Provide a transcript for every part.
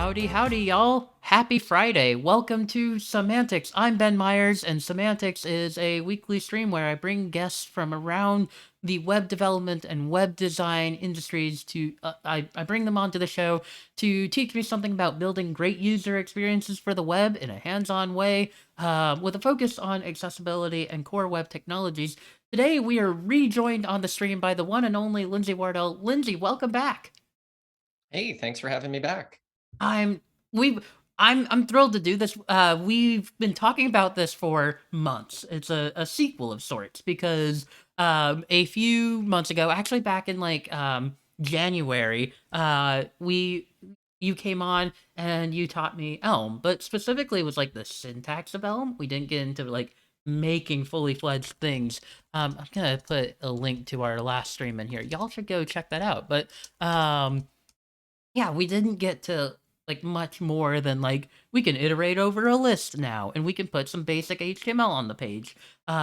Howdy, howdy, y'all. Happy Friday. Welcome to Some Antics. I'm Ben Myers, and Some Antics is a weekly stream where I bring guests from around the web development and web design industries I bring them onto the show to teach me something about building great user experiences for the web in a hands-on way, with a focus on accessibility and core web technologies. Today, we are rejoined on the stream by the one and only Lindsay Wardell. Lindsay, welcome back. Hey, thanks for having me back. I'm we've I'm thrilled to do this. We've been talking about this for months. It's a sequel of sorts because a few months ago, actually back in like January, we you came on and you taught me Elm, but specifically it was like the syntax of Elm. We didn't get into like making fully fledged things. I'm gonna put a link to our last stream in here. Y'all should go check that out. But yeah, we didn't get to like much more than like we can iterate over a list now and we can put some basic HTML on the page. So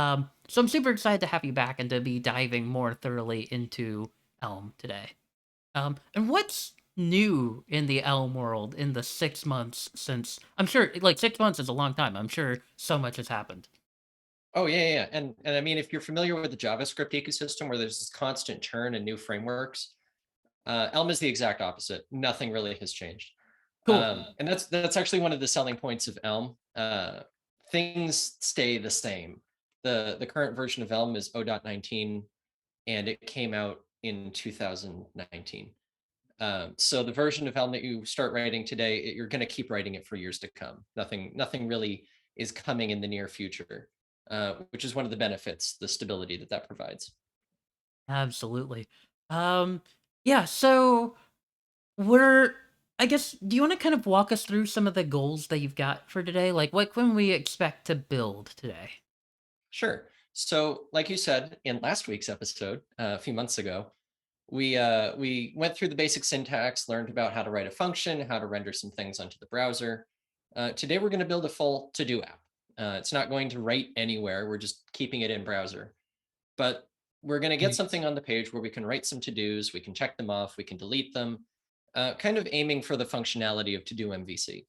I'm super excited to have you back and to be diving more thoroughly into Elm today. And what's new in the Elm world in the 6 months since I'm sure like 6 months is a long time. I'm sure so much has happened. Oh yeah. And I mean, if you're familiar with the JavaScript ecosystem where there's this constant churn and new frameworks, Elm is the exact opposite. Nothing really has changed. Cool. And that's actually one of the selling points of Elm. Things stay the same. The current version of Elm is 0.19, and it came out in 2019. So the version of Helm that you start writing today, you're going to keep writing it for years to come. Nothing really is coming in the near future, which is one of the benefits, the stability that that provides. Absolutely. Um yeah, so we're I guess, do you want to kind of walk us through some of the goals that you've got for today? Like, what can we expect to build today? Sure. So, like you said in last week's episode, a few months ago, we went through the basic syntax, learned about how to write a function, how to render some things onto the browser. Today, we're going to build a full to-do app. It's not going to write anywhere. We're just keeping it in browser. But we're going to get Nice. something on the page where we can write some to-dos, we can check them off, we can delete them, kind of aiming for the functionality of to-do MVC.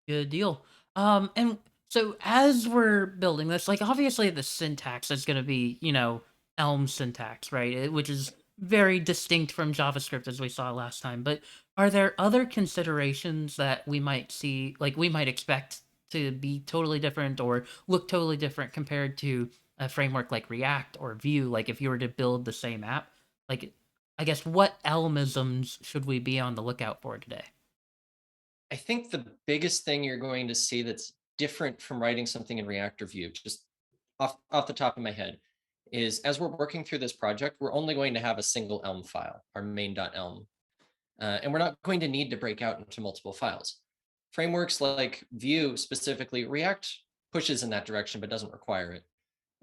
Good deal. And so as we're building this, like obviously the syntax is going to be, Elm syntax, right? Which is very distinct from JavaScript as we saw last time. But are there other considerations that we might see, like we might expect to be totally different or look totally different compared to a framework like React or Vue? Like if you were to build the same app, like I guess what Elmisms should we be on the lookout for today? I think the biggest thing you're going to see that's different from writing something in React or Vue, just off the top of my head, is as we're working through this project, we're only going to have a single Elm file, our main.elm. And we're not going to need to break out into multiple files. Frameworks like Vue, specifically React, pushes in that direction, but doesn't require it.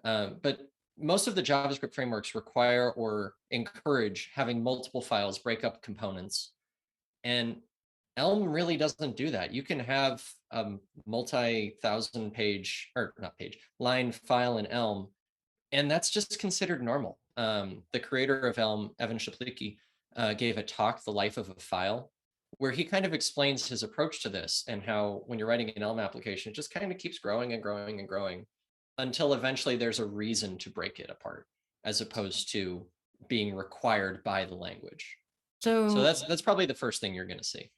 But most of the JavaScript frameworks require or encourage having multiple files break up components. And Elm really doesn't do that. You can have a multi-thousand page, or not page, line file in Elm, and that's just considered normal. The creator of Elm, Evan Shaplicki, gave a talk, The Life of a File, where he kind of explains his approach to this and how when you're writing an Elm application, it just kind of keeps growing and growing and growing until eventually there's a reason to break it apart, as opposed to being required by the language. So So that's probably the first thing you're going to see.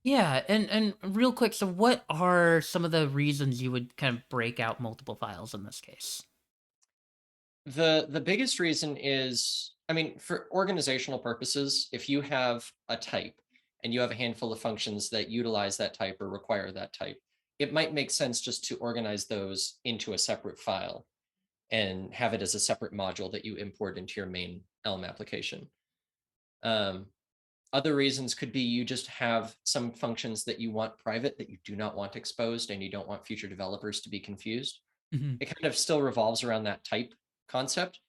yeah, and real quick, so what are some of the reasons you would kind of break out multiple files in this case? The biggest reason is, I mean, for organizational purposes, if you have a type and you have a handful of functions that utilize that type or require that type, it might make sense just to organize those into a separate file and have it as a separate module that you import into your main Elm application. Um, Other reasons could be you just have some functions that you want private that you do not want exposed and you don't want future developers to be confused. Mhm. It kind of still revolves around that type concept.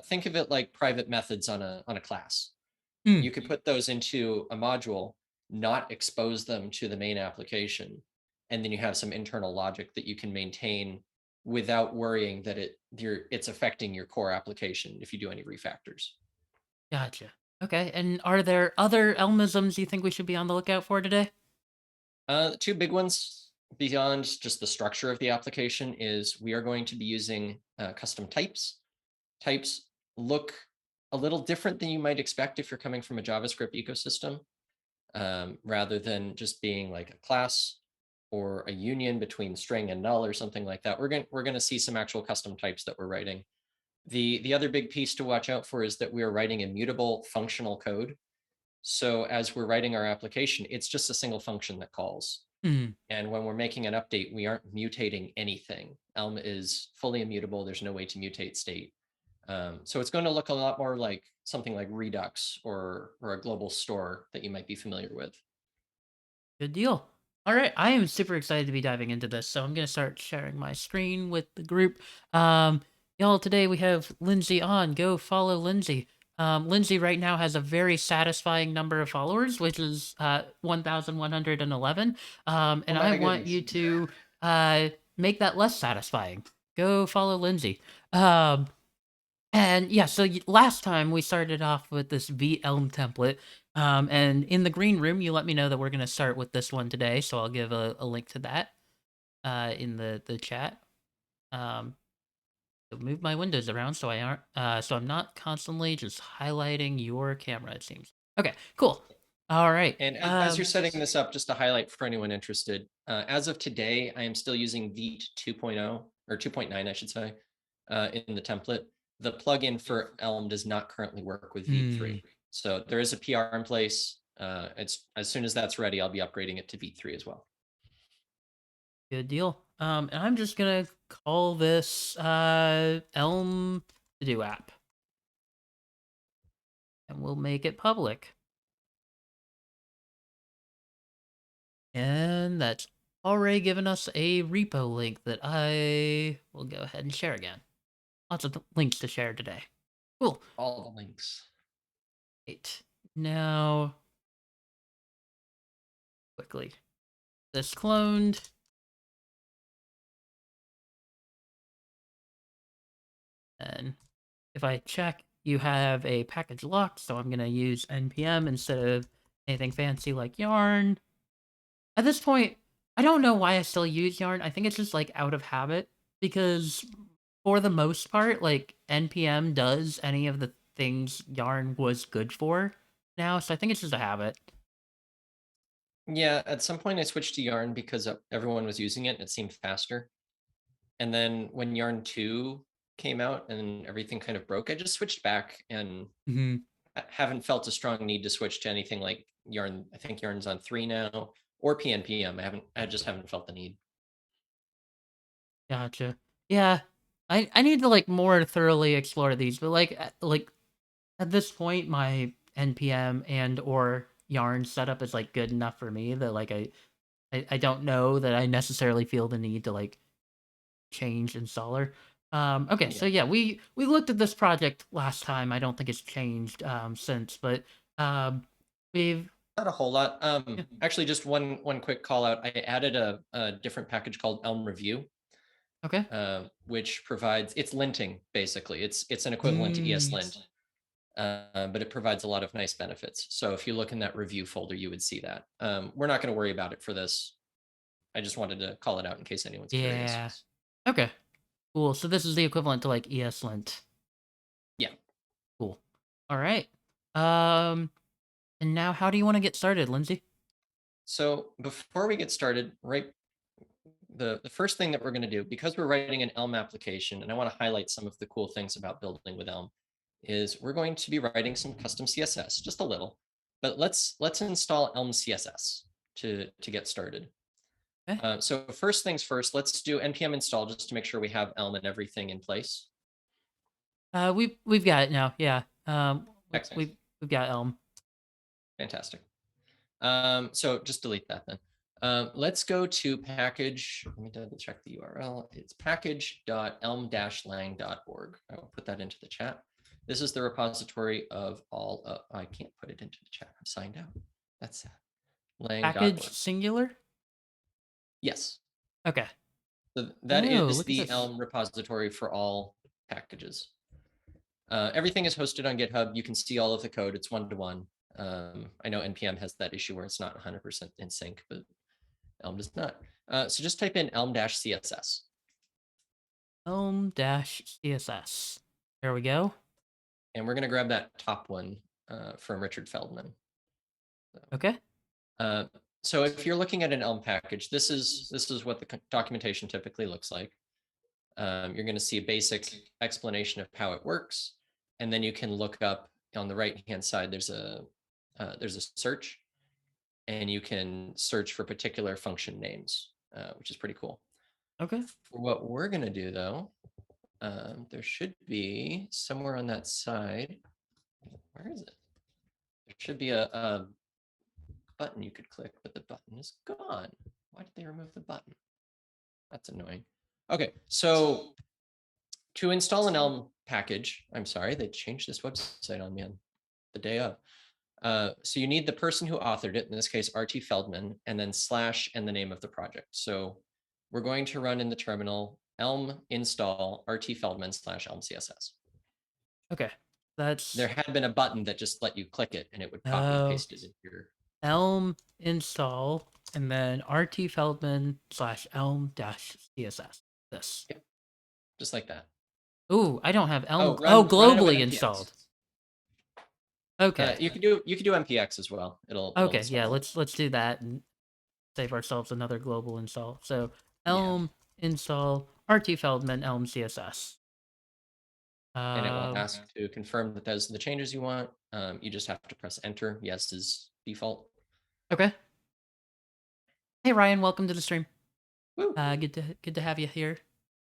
Think of it like private methods on a class. Mm, You could put those into a module, not expose them to the main application, and then you have some internal logic that you can maintain without worrying that it's affecting your core application if you do any refactors. gotcha. Okay, and are there other Elmisms you think we should be on the lookout for today? The two big ones beyond just the structure of the application is we are going to be using custom types. Types look a little different than you might expect if you're coming from a JavaScript ecosystem, rather than just being like a class or a union between string and null or something like that. We're going to see some actual custom types that we're writing. The other big piece to watch out for is that we are writing immutable functional code. So as we're writing our application, it's just a single function that calls. Hmm. And when we're making an update, we aren't mutating anything. Elm is fully immutable. There's no way to mutate state. So it's going to look a lot more like something like Redux or a global store that you might be familiar with. Good deal. All right, I am super excited to be diving into this, so I'm gonna start sharing my screen with the group. Um, y'all, today we have Lindsay on. Go follow Lindsay. Lindsay right now has a very satisfying number of followers, which is 1,111. Oh And I my want goodness. you to uh, make that less satisfying. Go follow Lindsay. Um, and yeah, so last time we started off with this elm template, and in the green room, you let me know that we're gonna start with this one today. So I'll give a link to that in the chat. Um, so move my windows around so I aren't so I'm not constantly just highlighting your camera. It seems okay. Cool. All right. And as you're setting this up, just to highlight for anyone interested, as of today, I am still using Vite 2.0 or 2.9, I should say, in the template. The plugin for Elm does not currently work with Vite Hmm, 3. So there is a PR in place. It's as soon as that's ready, I'll be upgrading it to Vite 3 as well. good deal. And I'm just gonna call this Elm to do app, and we'll make it public. And that's already given us a repo link that I will go ahead and share again. Lots of links to share today. Cool. All the links. Right. Now, quickly, this cloned. And if I check, you have a package locked, so I'm going to use npm instead of anything fancy like yarn. At this point, I don't know why I still use yarn. I think it's just like out of habit because for the most part, like npm does any of the things yarn was good for now, so I think it's just a habit. Yeah, at some point I switched to Yarn because everyone was using it and it seemed faster. And then when Yarn 2 came out and everything kind of broke, I just switched back and Hmm. I haven't felt a strong need to switch to anything like Yarn. I think Yarn's on 3 now or PNPM. I just haven't felt the need. Gotcha. Yeah, I need to like more thoroughly explore these, but like at this point, my npm and or yarn setup is like good enough for me that like I don't know that I necessarily feel the need to like change installer. Okay, so Yeah. yeah, we looked at this project last time. I don't think it's changed since, but um, we've Not a whole lot. yeah. Actually, just one quick call out. I added a different package called Elm Review, Okay. which provides it's linting basically. It's an equivalent to Mm, ESLint, but it provides a lot of nice benefits. So if you look in that review folder, you would see that. We're not going to worry about it for this. I just wanted to call it out in case anyone's curious. yeah. Okay. Cool. So this is the equivalent to like ESLint. Yeah. Cool. All right. Um, and now how do you want to get started, Lindsay? So before we get started, right, the first thing that we're going to do, because we're writing an Elm application, and I want to highlight some of the cool things about building with Elm, is we're going to be writing some custom CSS, just a little, but let's install Elm CSS to get started. Okay. So first things first, let's do npm install just to make sure we have Elm and everything in place. We've got it now. Yeah. Excellent. We've got Elm. Fantastic. So just delete that then. Let's go to package. Let me double check the URL. It's package.elm-lang.org. I will put that into the chat. This is the repository of all. I can't put it into the chat. I'm signed out. That's sad. Package Lang.org. singular. Yes. Okay. So that Oh, is look at the this. Elm repository for all packages. Everything is hosted on GitHub. You can see all of the code. It's one-to-one. I know NPM has that issue where it's not 100% in sync, but Elm does not. So just type in elm-css. Elm-css. There we go. And we're going to grab that top one from Richard Feldman. Okay. So if you're looking at an Elm package, this is what the documentation typically looks like. You're going to see a basic explanation of how it works, and then you can look up on the right-hand side. There's a search, and you can search for particular function names, which is pretty cool. Okay. For what we're going to do, though, there should be somewhere on that side. Where is it? There should be a button you could click, but the button is gone. Why did they remove the button? That's annoying. Okay, so to install an Elm package, I'm sorry, they changed this website on me on the day of. So you need the person who authored it, in this case, RT Feldman, and then / and the name of the project. So we're going to run in the terminal elm install RT Feldman / elm CSS. Okay. There had been a button that just let you click it and it would copy and paste it into your Elm install and then RT Feldman / elm-css. This. Yep. Just like that. Ooh, I don't have Elm. Run it with globally NPX. installed. Okay. You could do MPX as well. It'll Okay, install yeah, it. let's do that and save ourselves another global install. So Elm install RT Feldman Elm CSS. And it will ask to confirm that those are the changes you want. You just have to press enter. Yes is default. Okay. Hey Ryan, welcome to the stream. Woo. Good to have you here.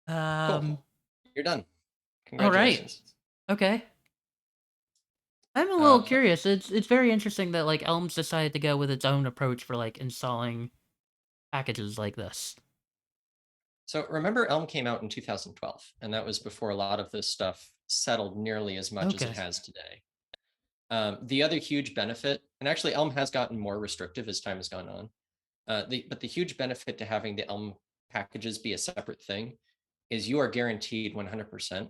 Cool. You're done. All Congratulations. right. Okay. I'm a little curious. It's very interesting that like Elm's decided to go with its own approach for like installing packages like this. So remember, Elm came out in 2012, and that was before a lot of this stuff settled nearly as much as it has today. The other huge benefit, and actually Elm has gotten more restrictive as time has gone on, but the huge benefit to having the Elm packages be a separate thing is you are guaranteed 100%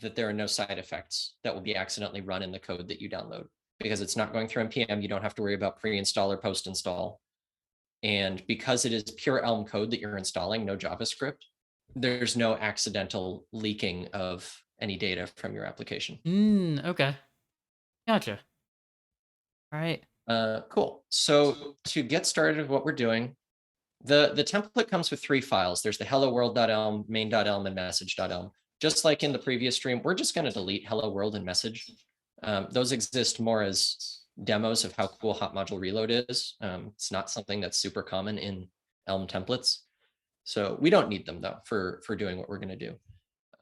that there are no side effects that will be accidentally run in the code that you download, because it's not going through NPM. You don't have to worry about pre-install or post-install. And because it is pure Elm code that you're installing, no JavaScript, there's no accidental leaking of any data from your application. Okay. Gotcha. All right. Cool. So to get started with what we're doing, the template comes with 3 files. There's the hello world.elm, main.elm, and message.elm. Just like in the previous stream, we're just going to delete hello world and message. Those exist more as demos of how cool hot module reload is. It's not something that's super common in Elm templates. So we don't need them though for doing what we're going to do.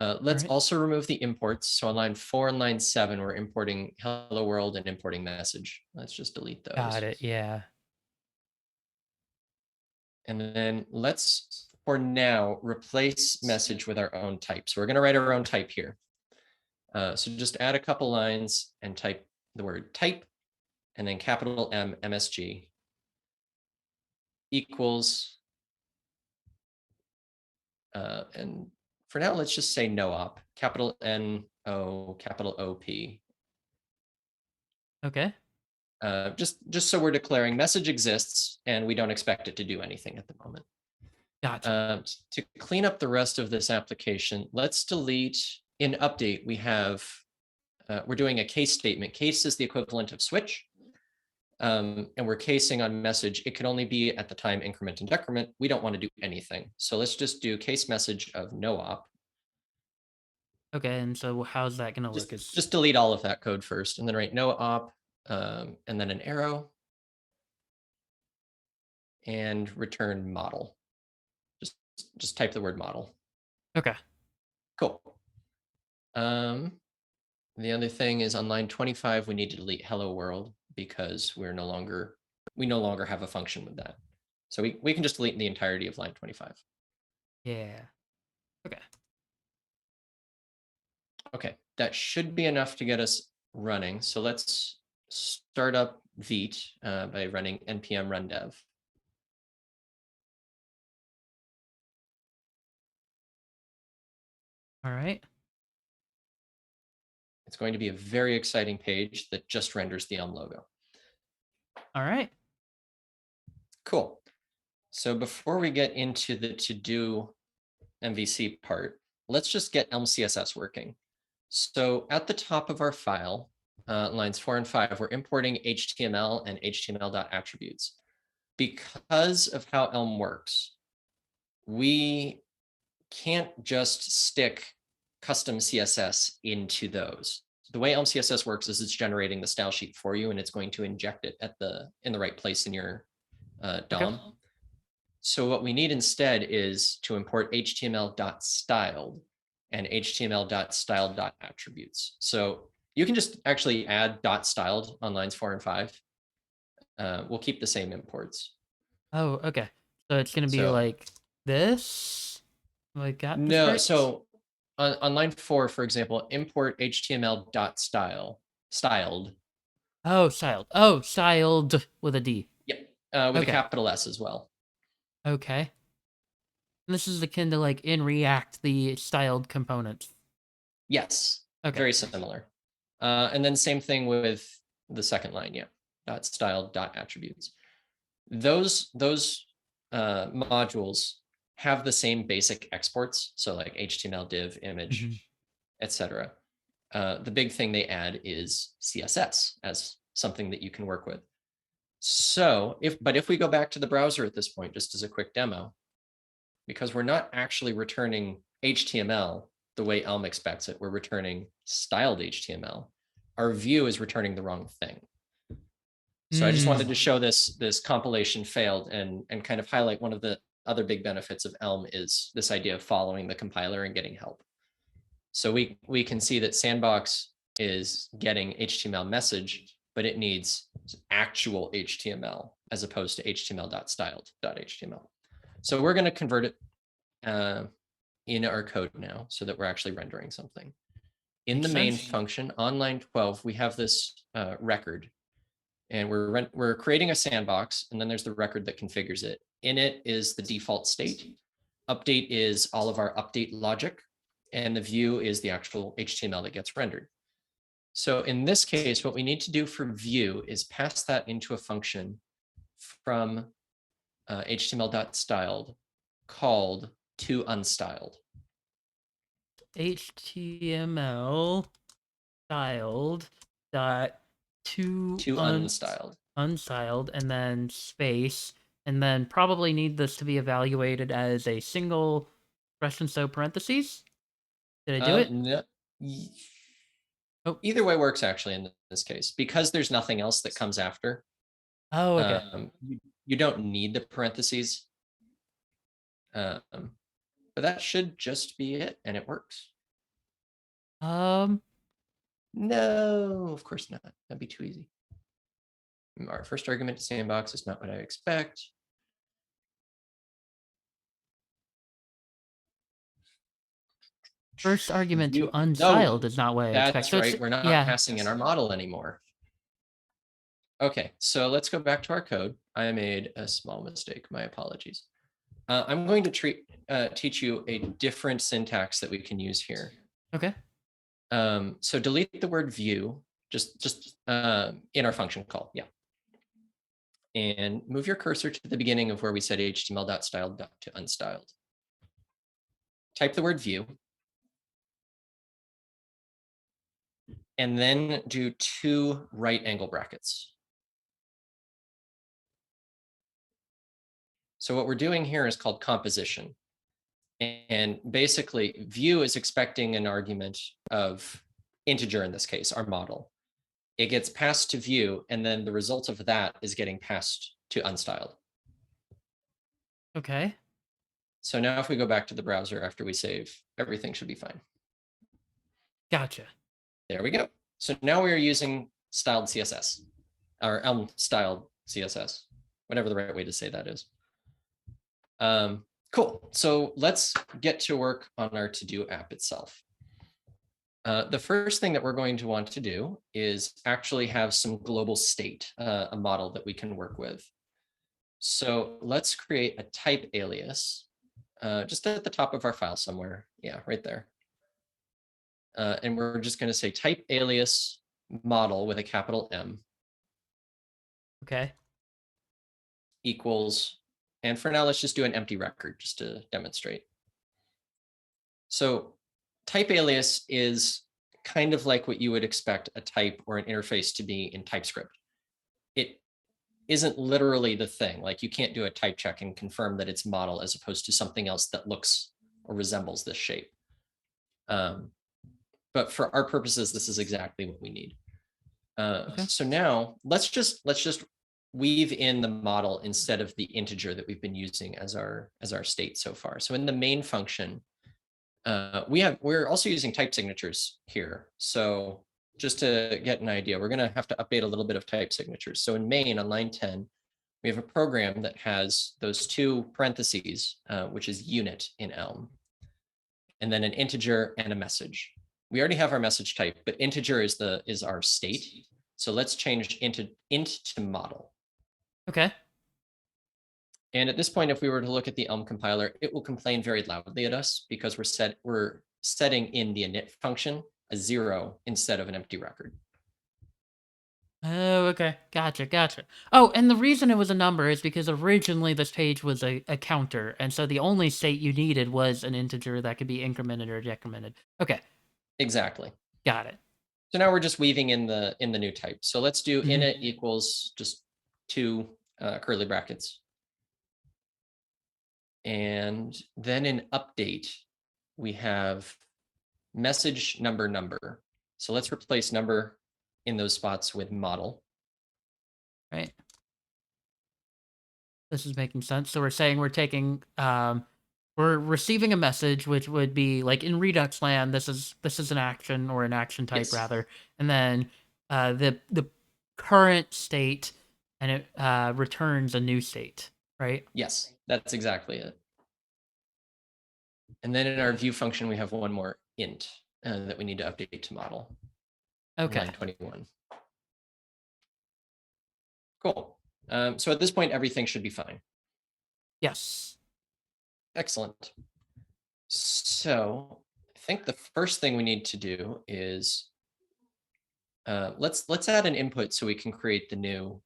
Let's also remove the imports. So on line 4 and line 7, we're importing hello world and importing message. Let's just delete those. Got it. Yeah. And then let's, for now, replace message with our own type. So we're going to write our own type here. So just add a couple lines and type the word type, and then capital M, MSG, equals, and for now, let's just say no op, capital N, O, capital OP. Okay. Just so we're declaring message exists and we don't expect it to do anything at the moment. Gotcha. To clean up the rest of this application, let's delete. In update, we have, we're doing a case statement. Case is the equivalent of switch. And we're casing on message. It can only be at the time increment and decrement. We don't want to do anything. So let's just do case message of no op. Okay, and so how's that going to look? Just delete all of that code first, and then write no op, and then an arrow, and return model. Just type the word model. Okay. Cool. The other thing is on line 25, we need to delete hello world because we no longer have a function with that. So we can just delete the entirety of line 25. Yeah. Okay. Okay, that should be enough to get us running. So let's start up Vite by running npm run dev. All right. It's going to be a very exciting page that just renders the Elm logo. All right. Cool. So before we get into the to-do MVC part, let's just get elm-css working. So at the top of our file, lines 4 and 5, we're importing HTML and HTML.attributes. Because of how Elm works, we can't just stick custom CSS into those. The way Elm CSS works is it's generating the style sheet for you, and it's going to inject it in the right place in your DOM. Okay. So what we need instead is to import HTML.Styled and HTML.Styled.attributes. So you can just actually add .styled on lines 4 and 5. We'll keep the same imports. Oh, okay. So it's gonna be So like this. I got this no, right? so on line 4, for example, import HTML.styled. Oh, styled. Oh, styled with a D. Yep, with a Okay. capital S as well. Okay. And this is akin to like in React, the styled component. Yes, Okay. very similar. And then same thing with the second line, yeah. .styled.attributes. Those modules have the same basic exports, so like HTML, div, image, Mm-hmm. etc. The big thing they add is CSS as something that you can work with. So if we go back to the browser at this point, just as a quick demo, because we're not actually returning HTML the way Elm expects it, we're returning styled HTML. Our view is returning the wrong thing. So I just wanted to show this compilation failed and kind of highlight one of the other big benefits of Elm is this idea of following the compiler and getting help. So we can see that Sandbox is getting HTML message, but it needs actual HTML as opposed to HTML.styled.html. So we're going to convert it in our code now so that we're actually rendering something. In Makes the main sense. function on line 12, we have this record, and we're creating a sandbox, and then there's the record that configures it. In it is the default state. Update is all of our update logic, and the view is the actual HTML that gets rendered. So in this case, what we need to do for view is pass that into a function from HTML.styled called toUnstyled. HTML styled dot To unstyled. unstyled and then space and then probably need this to be evaluated as a single expression so parentheses. Did I do it? No, Oh. either way works actually in this case because there's nothing else that comes after. Oh, okay. You don't need the parentheses, but that should just be it, and it works. Um No, of course not. That'd be too easy. Our first argument to sandbox is not what I expect. First argument to You unstyled no, is not what I expect. that's So it's right. We're not yeah. passing in our model anymore. Okay, so let's go back to our code. I made a small mistake. My apologies. I'm going to teach you a different syntax that we can use here. Okay. So delete the word view, just in our function call, yeah. And move your cursor to the beginning of where we said HTML.styled to unstyled. Type the word view. And then do 2 right angle brackets. So what we're doing here is called composition. And basically, view is expecting an argument of integer in this case, our model. It gets passed to view, and then the result of that is getting passed to unstyled. Okay. So now if we go back to the browser after we save, everything should be fine. Gotcha. There we go. So now we are using styled CSS, or elm-styled CSS, whatever the right way to say that is. Cool. So let's get to work on our to-do app itself. The first thing that we're going to want to do is actually have some global state, a model that we can work with. So let's create a type alias just at the top of our file somewhere. Yeah, right there. and we're just going to say type alias model with a capital M Okay. equals, and for now, let's just do an empty record just to demonstrate. So type alias is kind of like what you would expect a type or an interface to be in TypeScript. It isn't literally the thing. Like you can't do a type check and confirm that it's model as opposed to something else that looks or resembles this shape. But for our purposes, this is exactly what we need. Okay. So now let's just weave in the model instead of the integer that we've been using as our state so far. So in the main function, we're also using type signatures here. So just to get an idea, we're going to have to update a little bit of type signatures. So in main on line 10, we have a program that has those two parentheses, which is unit in Elm, and then an integer and a message. We already have our message type, but integer is our state. So let's change int to model. Okay. And at this point, if we were to look at the Elm compiler, it will complain very loudly at us because we're setting in the init function a 0 instead of an empty record. Oh, okay. Gotcha. Oh, and the reason it was a number is because originally this page was a counter, and so the only state you needed was an integer that could be incremented or decremented. Okay. Exactly. Got it. So now we're just weaving in the new type. So let's do Mhm. init equals just 2 curly brackets. And then in update, we have message number. So let's replace number in those spots with model. Right. This is making sense. So we're saying we're taking we're receiving a message which would be like in Redux land, this is an action or an action type Yes. rather. And then the current state and it returns a new state, right? Yes, that's exactly it. And then in our view function, we have one more int that we need to update to model. Okay. Line 21. Cool. So at this point, everything should be fine. Yes. Excellent. So I think the first thing we need to do is let's add an input so we can create the new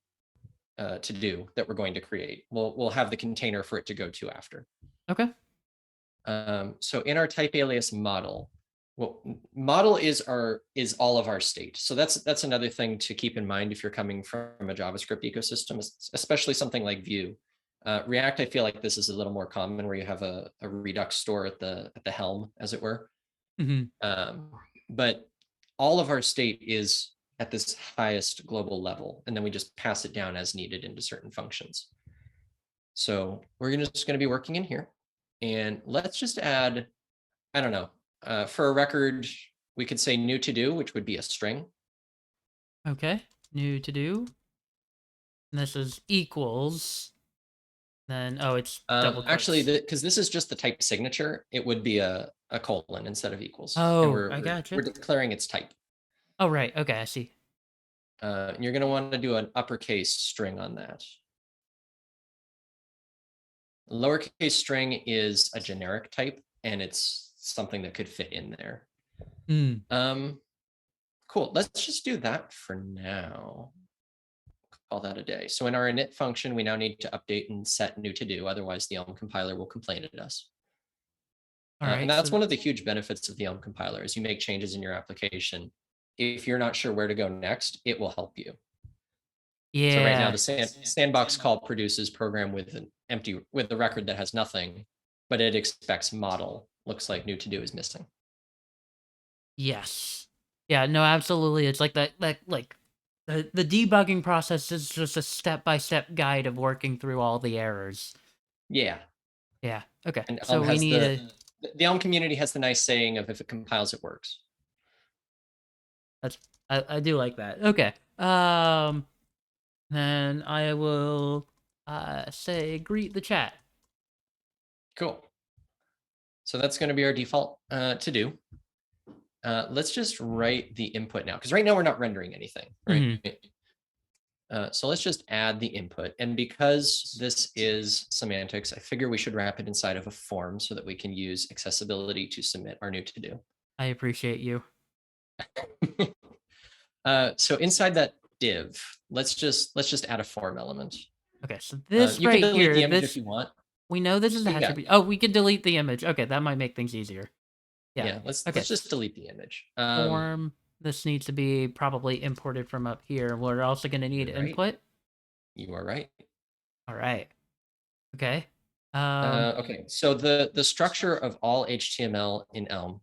to do that we're going to create. We'll have the container for it to go to after. Okay. So in our type alias model, well, model is all of our state. So that's another thing to keep in mind if you're coming from a JavaScript ecosystem, especially something like Vue. React, I feel like this is a little more common where you have a Redux store at the helm, as it were. Mhm. But all of our state is at this highest global level, and then we just pass it down as needed into certain functions. So we're just going to be working in here, and let's just add, I don't know, for a record, we could say new to do, which would be a string. Okay. New to do. And this is equals. Then it's double Actually, quotes. because this is just the type signature, it would be a colon instead of equals, and Oh, I we're gotcha. declaring its type. Oh, right. Okay, I see. And you're going to want to do an uppercase string on that. Lowercase string is a generic type, and it's something that could fit in there. Cool. Let's just do that for now. Call that a day. So in our init function, we now need to update and set new to do. Otherwise, the Elm compiler will complain at us. All right. And that's So one of the huge benefits of the Elm compiler. As you make changes in your application, if you're not sure where to go next, it will help you. So right now, yeah. the sandbox call produces program with the record that has nothing, but it expects model. Looks like new to do is missing. Yes. Yeah, no, absolutely. It's like that like the debugging process is just a step-by-step guide of working through all the errors. Yeah. Yeah. Okay. And Elm So we has need a the Elm community has the nice saying of if it compiles, it works. that's I do like that. Okay. Then I will say greet the chat. Cool. So that's going to be our default to do. Let's just write the input now, because right now we're not rendering anything, right? So let's just add the input. And because this is semantics, I figure we should wrap it inside of a form so that we can use accessibility to submit our new to do. I appreciate you. So inside that div, let's just add a form element. Okay, so this You can right delete here, the image if this you want. we know this is the But yeah, attribute. Oh, we can delete the image. Okay, that might make things easier. Yeah. yeah. Okay. Let's just delete the image. Form. This needs to be probably imported from up here. We're also going to need You're right. input. You are right. All right. Okay. Um. Okay. So the structure of all HTML in Elm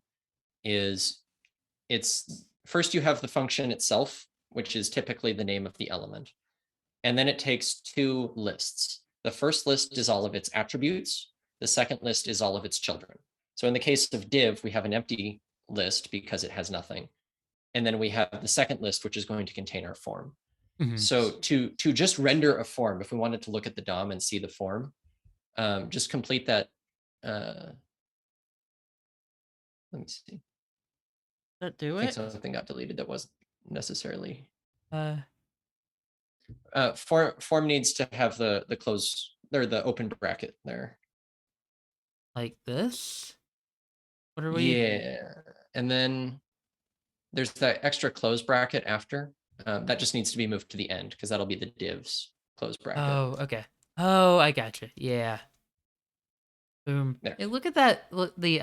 is it's first you have the function itself, which is typically the name of the element. And then it takes two lists. The first list is all of its attributes. The second list is all of its children. So in the case of div, we have an empty list because it has nothing. And then we have the second list, which is going to contain our form. Mhm. So to just render a form, if we wanted to look at the DOM and see the form, just complete that. Let me see. That do I think it. something got deleted that wasn't necessarily. Uh. Form needs to have the close or the open bracket there. Like this. What are we? Yeah, and then there's that extra close bracket after. That just needs to be moved to the end because that'll be the divs close bracket. Oh. Okay. Oh, I gotcha. Yeah. Boom. There. Hey, look at that. Look, the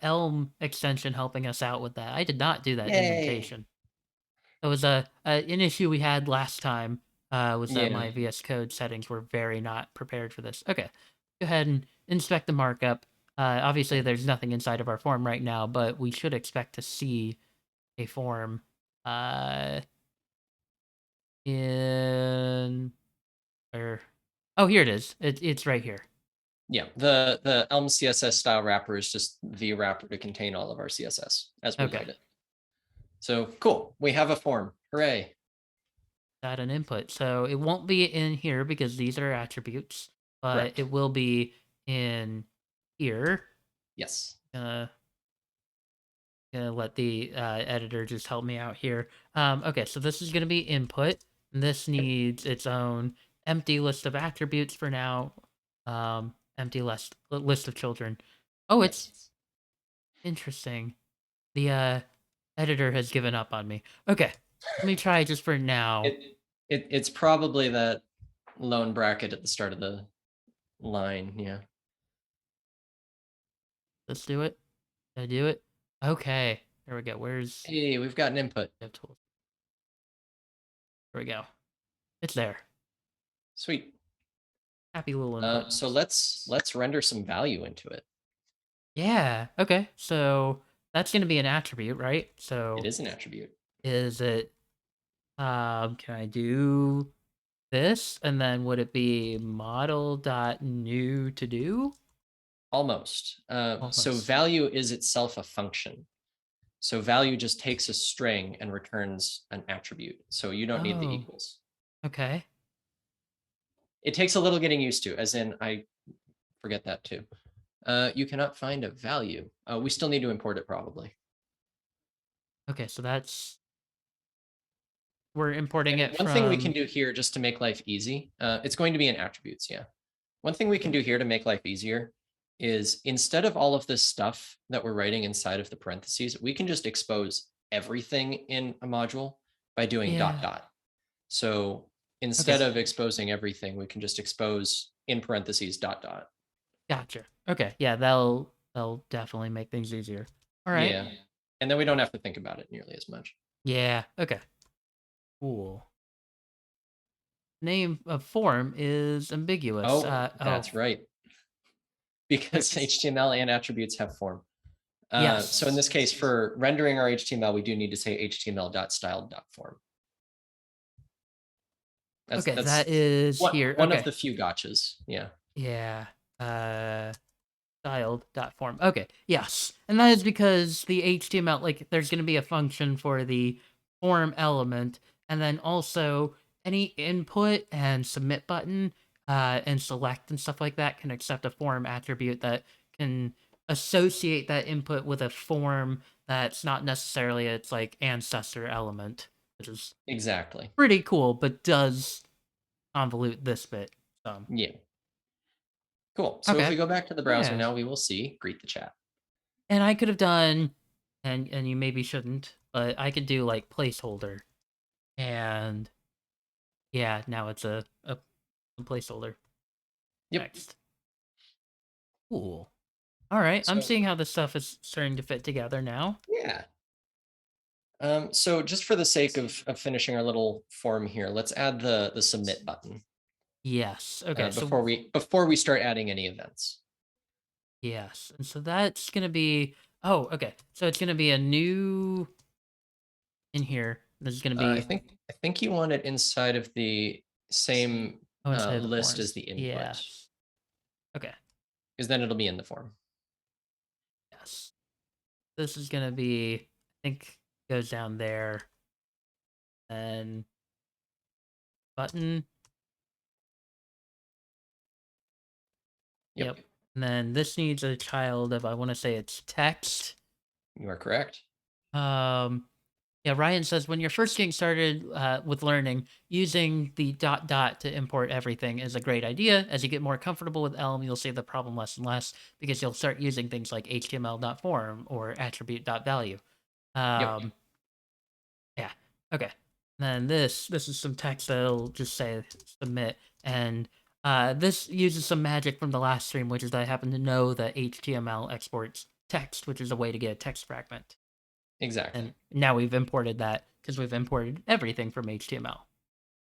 Elm extension helping us out with that. I did not do that Yay. indentation. It was an issue we had last time. Was that Yeah. my VS Code settings were very not prepared for this. Okay, go ahead and inspect the markup. Obviously, there's nothing inside of our form right now, but we should expect to see a form uh, in where. Oh, here it is. It's right here. Yeah. The Elm CSS style wrapper is just the wrapper to contain all of our CSS as we Okay, write it. So cool. We have a form. Hooray. add an input. So it won't be in here because these are attributes, but Correct. it will be in here. Yes. Gonna let the editor just help me out here. Okay, so this is gonna be input. This Yep. needs its own empty list of attributes for now. Empty list of children. Oh, it's Yes. interesting. The editor has given up on me. Okay, let me try just for now. It's probably that lone bracket at the start of the line. Yeah. Let's do it. Did I do it? Okay, there we go. Where's Hey, we've got an input. DevTools? There we go. It's there. Sweet. Happy little input. So let's render some value into it. Yeah. Okay. So that's going to be an attribute, right? It So is an attribute. is it can I do this and then would it be model dot new to do? Almost. So Almost. value is itself a function. So value just takes a string and returns an attribute. So you don't need the Oh, equals. okay. It takes a little getting used to, as in I forget that too. You cannot find a value. We still need to import it probably. Okay, so that's we're importing And it one thing we can from do here just to make life easy, it's going to be in attributes, yeah. One thing we can do here to make life easier is instead of all of this stuff that we're writing inside of the parentheses, we can just expose everything in a module by doing dot yeah. dot. So Okay. instead of exposing everything, we can just expose in parentheses dot dot. Gotcha. Okay. Yeah, that'll definitely make things easier. All right. Yeah. And then we don't have to think about it nearly as much. Yeah. Okay. Cool. Name of form is ambiguous. Oh, Oh, that's right. Because okay. HTML and attributes have form. So in Yes. this case, for rendering our HTML, we do need to say html.styled.form. Okay, that That's is here. one of Okay. the few gotchas. Yeah. Yeah. Styled dot form. Okay. Yes. And that is because the HTML, like, there's going to be a function for the form element, and then also any input and submit button, and select and stuff like that can accept a form attribute that can associate that input with a form that's not necessarily its like ancestor element, which is Exactly. pretty cool, but does convolute this bit some. Yeah. Cool. So if Okay. we go back to the browser Yeah. now, we will see greet the chat. And I could have done, and you maybe shouldn't, but I could do like placeholder, and yeah, now it's a placeholder Yep. text. Cool. All right, I'm So seeing how this stuff is starting to fit together now. yeah. So just for the sake of finishing our little form here, let's add the submit button Yes. Okay. So before we start adding any events. yes, and so that's gonna be. Oh, okay. So it's gonna be a new in here. This is gonna be I think you want it inside of the same oh inside of the list form. as the input, Yes. Okay. because then it'll be in the form. Yes. This is gonna be. I think goes down there. And button. Yep, Yep. And then this needs a child of I want to say it's text. you are correct. Um yeah, Ryan says when you're first getting started with learning, using the dot dot to import everything is a great idea. As you get more comfortable with Elm, you'll see the problem less and less because you'll start using things like HTML.form or attribute.value. Yep. Um, yeah. Okay. Then this is some text that'll just say submit, and this uses some magic from the last stream, which is that I happen to know that HTML exports text, which is a way to get a text fragment. Exactly. And now we've imported that because we've imported everything from HTML.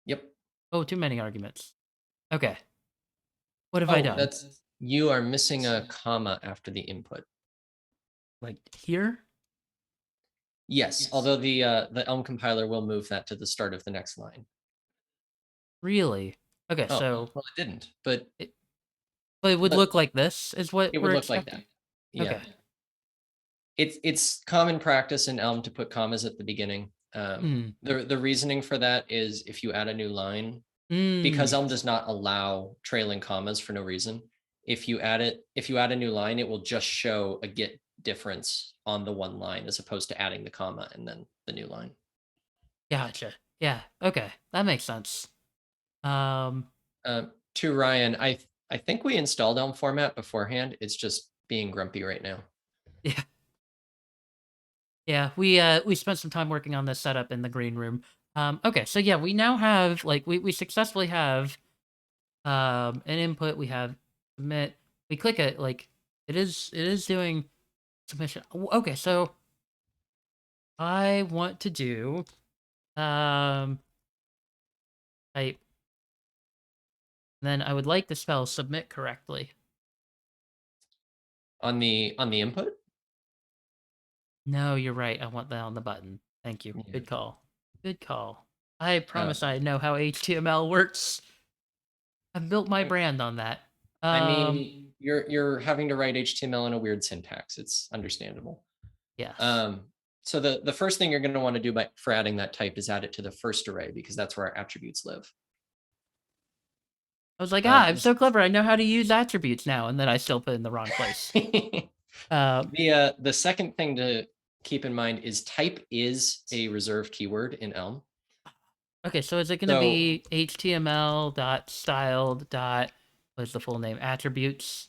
Yep. Oh, too many arguments. Okay. What have I Oh, done? that's you are missing a comma after the input. Like here? Yes, although the Elm compiler will move that to the start of the next line. Really? Okay, Oh, so well, it didn't, but it, but it would but look like this is what it would we're look like that. expecting. Yeah. Okay. It's common practice in Elm to put commas at the beginning. Hmm. The reasoning for that is if you add a new line, because Hmm. Elm does not allow trailing commas for no reason. If you add a new line, it will just show a get difference on the one line as opposed to adding the comma and then the new line. Gotcha. Yeah. Okay. That makes sense. Um. To Ryan, I think we installed Elm format beforehand. It's just being grumpy right now. Yeah. Yeah. We spent some time working on this setup in the green room. Okay. So yeah, we now have like we successfully have an input. We have submit. We click it like it is doing submission. Okay. So I want to do type. Then I would like to spell submit correctly. On the input. No, you're right. I want that on the button. Thank you. Yeah. Good call. Good call. I Uh, promise I know how HTML works. I've built my I, brand on that. I Um, mean, you're having to write HTML in a weird syntax. It's understandable. yes. Um, so the first thing you're going to want to do for adding that type is add it to the first array because that's where our attributes live. I was like, I'm This- so clever. I know how to use attributes now, and then I still put it in the wrong place. Um, the second thing to keep in mind is type is a reserved keyword in Elm. okay, so is it going to So be HTML.styled dot what's the full name? Attributes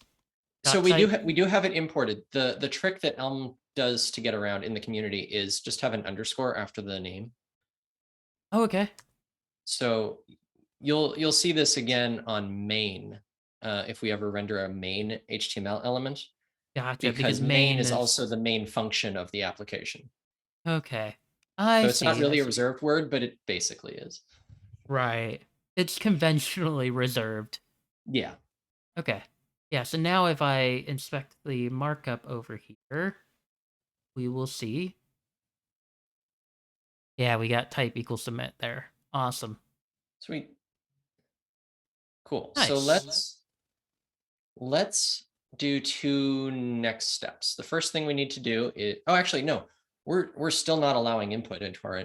so dot type? we do have it imported. The trick that Elm does to get around in the community is just have an underscore after the name. Oh, okay. So you'll see this again on main if we ever render a main HTML element, Gotcha. Because because main main is is also the main function of the application. okay. I So it's not see. I really a see. reserved word, but it basically is. Right. It's conventionally reserved. Yeah. Okay. Yeah, so now if I inspect the markup over here, we will see. Yeah, we got type equals submit there. Awesome. Sweet. Cool. So Nice. let's do two next steps. The first thing we need to do is actually no, we're still not allowing input into our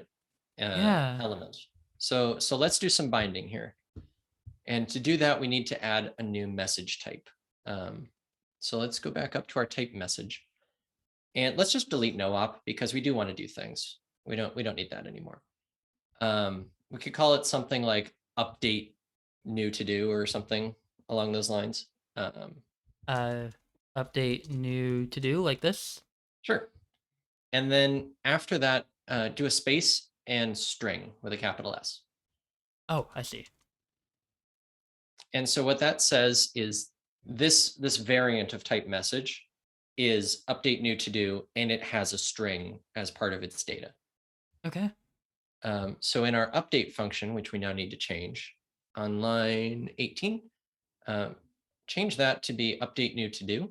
Yeah. element. So let's do some binding here. And to do that, we need to add a new message type. So let's go back up to our type message. And let's just delete no op because we do want to do things. We don't need that anymore. We could call it something like update new to do or something along those lines. Uh update new to do like this. Sure. And then after that, do a space and string with a capital S. Oh, I see. And so what that says is this variant of type message is update new to do, and it has a string as part of its data. Okay. So in our update function, which we now need to change on line 18, change that to be update new to do.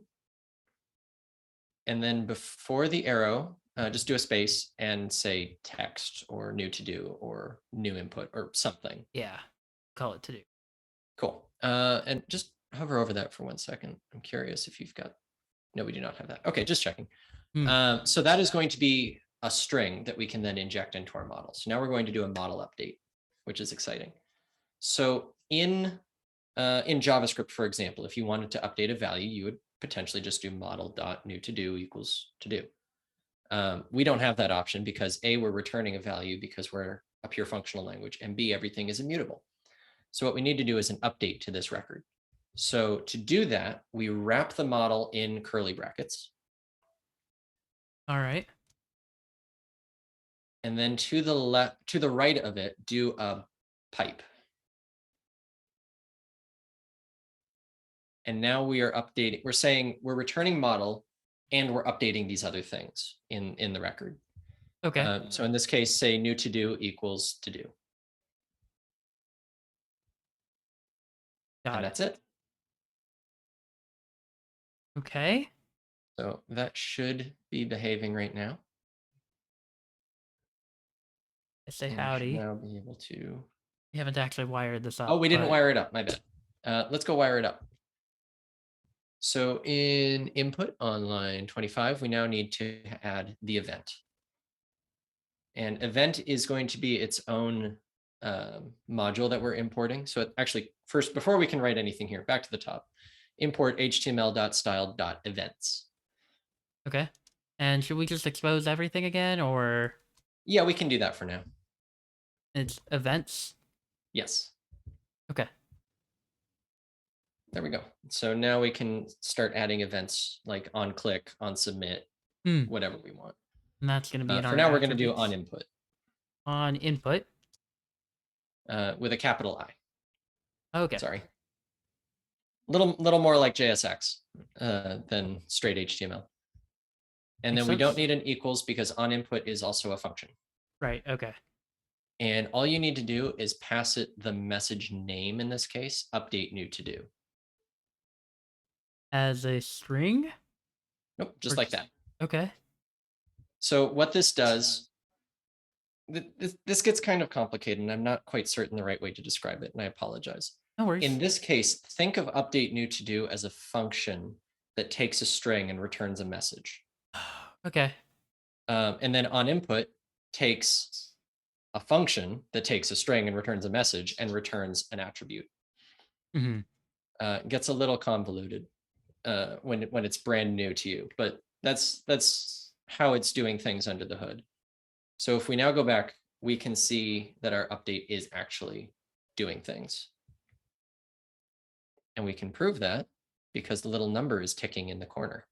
And then before the arrow, just do a space and say text or new to do or new input or something. Yeah. Call it to do. Cool. And just hover over that for 1 second. I'm curious if you've got, no, we do not have that. Okay, just checking. Hmm. So that is going to be a string that we can then inject into our model. So now we're going to do a model update, which is exciting. So in JavaScript, for example, if you wanted to update a value, you would potentially just do model.new to do equals to do. We don't have that option because A, we're returning a value because we're a pure functional language, and B, everything is immutable. So what we need to do is an update to this record. So to do that, we wrap the model in curly brackets. All right. And then to the right of it, do a pipe. And now we are updating, we're saying we're returning model and we're updating these other things in the record. Okay. So in this case, say new to do equals to do. Got And it. that's it. Okay. So that should be behaving right now. I say And we should howdy. now be able to. We haven't actually wired this up. Oh, we didn't but... wire it up. My bad. Let's go wire it up. So in input on line 25, we now need to add the event. And event is going to be its own module that we're importing. So actually, first, before we can write anything here, back to the top, import html.styled.events. Okay. And should we just expose everything again, or Yeah, we can do that for now. it's events? Yes. Okay. There we go. So now we can start adding events like on click, on submit, whatever we want. And that's going to be in For our now, we're going to do attributes. on input On input. with a capital I. Okay. Sorry. Little more like JSX than straight HTML. And Makes then we don't sense. need an equals because on input is also a function. Right. Okay. And all you need to do is pass it the message name, in this case, update new to do. As a string? Nope, just Or like that. Okay. So what this does, this gets kind of complicated, and I'm not quite certain the right way to describe it, and I apologize. No worries. In this case, think of update new to do as a function that takes a string and returns a message. Okay. And then on input takes a function that takes a string and returns a message and returns an attribute. Mm-hmm. Gets a little convoluted when it's brand new to you, but that's how it's doing things under the hood. So if we now go back, we can see that our update is actually doing things. And we can prove that because the little number is ticking in the corner.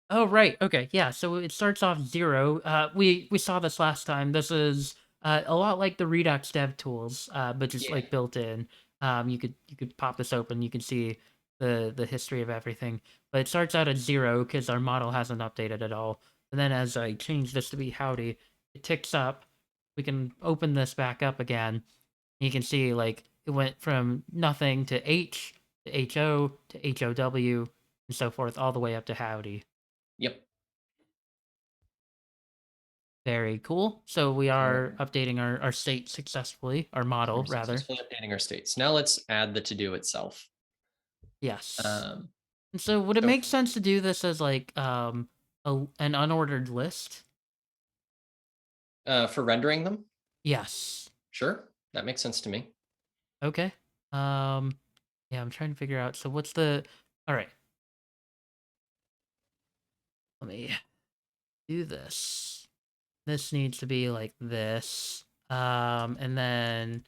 Oh, right. Okay. Yeah. So it starts off 0. We saw this last time. This is a lot like the Redux dev tools, but just Yeah. like built in. You could pop this open. You can see the history of everything. But it starts out at 0 because our model hasn't updated at all. And then as I change this to be howdy, it ticks up. We can open this back up again. You can see like it went from nothing to H to HO to HOW and so forth, all the way up to howdy. Yep. Very cool. So we are updating our state successfully, our model, We're rather. successfully updating our states. Now let's add the to-do itself. Yes. Um, And so would it so make sense to do this as like an unordered list? for rendering them, Yes. sure, that makes sense to me. Okay. Yeah, I'm trying to figure out. So what's the all right. Let me do this. This needs to be like this. And then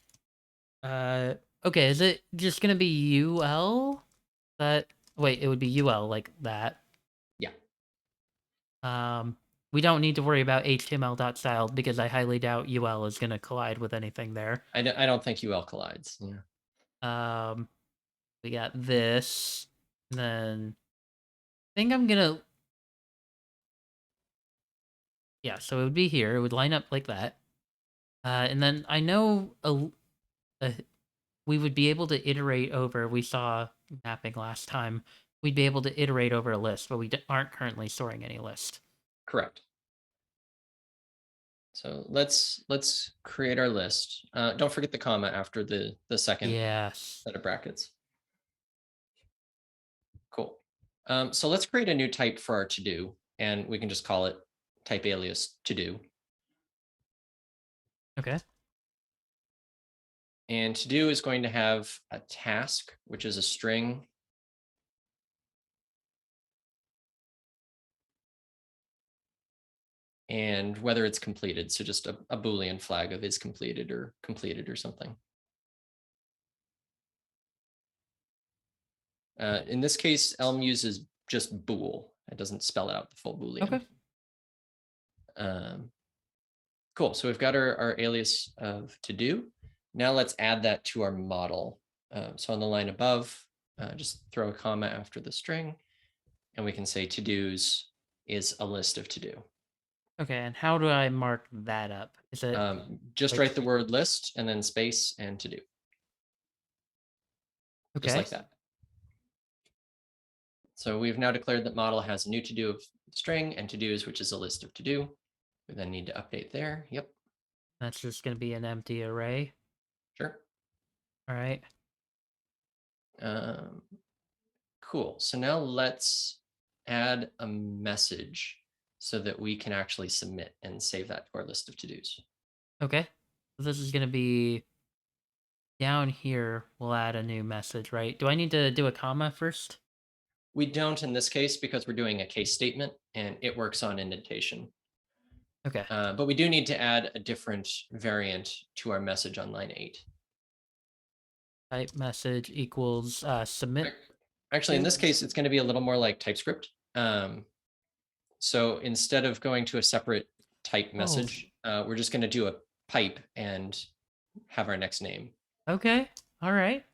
okay, is it just gonna be UL? That wait, it would be UL like that. Yeah. Um We don't need to worry about HTML.styled because I highly doubt UL is going to collide with anything there. I don't think UL collides. Yeah. Um, we got this. And then I think I'm going to, yeah, so it would be here. It would line up like that. And then I know a, we would be able to iterate over, we saw mapping last time, we'd be able to iterate over a list, but we aren't currently storing any list. Correct. So let's create our list. Don't forget the comma after the second Yes. set of brackets. Cool. So let's create a new type for our to do, and we can just call it type alias to do. Okay. And to do is going to have a task, which is a string. And whether it's completed. So just a Boolean flag of is completed or something. In this case, Elm uses just bool. It doesn't spell out the full Boolean. Okay. Cool. So we've got our alias of to do. Now let's add that to our model. So on the line above, just throw a comma after the string, and we can say to do's is a list of to do. Okay, and how do I mark that up? Is it Just like, write the word list and then space and to do. Just okay? like that. So we've now declared that model has a new to do of string and to do's, which is a list of to do. We then need to update there. Yep. That's just going to be an empty array. Sure. All right. Cool. So now let's add a message so that we can actually submit and save that to our list of to-dos. Okay. So this is going to be down here. We'll add a new message, right? Do I need to do a comma first? We don't in this case because we're doing a case statement and it works on indentation. Okay. But we do need to add a different variant to our message on line 8. Type message equals submit. Actually, in this case, it's going to be a little more like TypeScript. So instead of going to a separate type message, we're just going to do a pipe and have our next name. Okay. All right.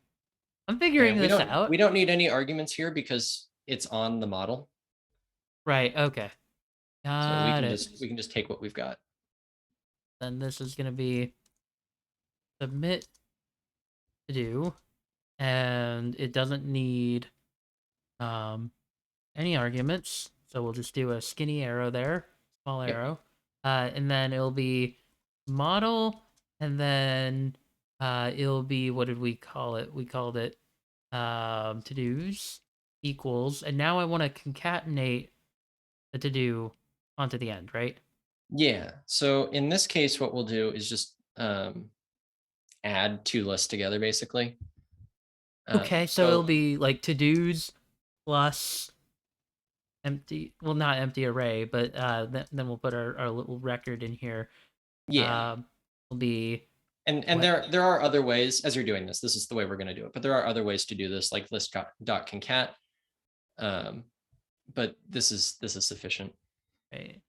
I'm figuring And this out. we don't need any arguments here because it's on the model. Right. Okay. So we Got can it. just take what we've got. Then this is going to be submit to do, and it doesn't need any arguments. So we'll just do a skinny arrow there, small Yep. arrow. And then it'll be model, and then it'll be, what did we call it? We called it to-dos equals, and now I want to concatenate the to-do onto the end, right? Yeah. So in this case, what we'll do is just add 2 lists together, basically. Okay, so it'll be like to-dos plus empty, well, not empty array, but then we'll put our little record in here. Yeah. Will be, and there are other ways as you're doing this. This is the way we're going to do it, but there are other ways to do this, like list.concat. But this is sufficient. right.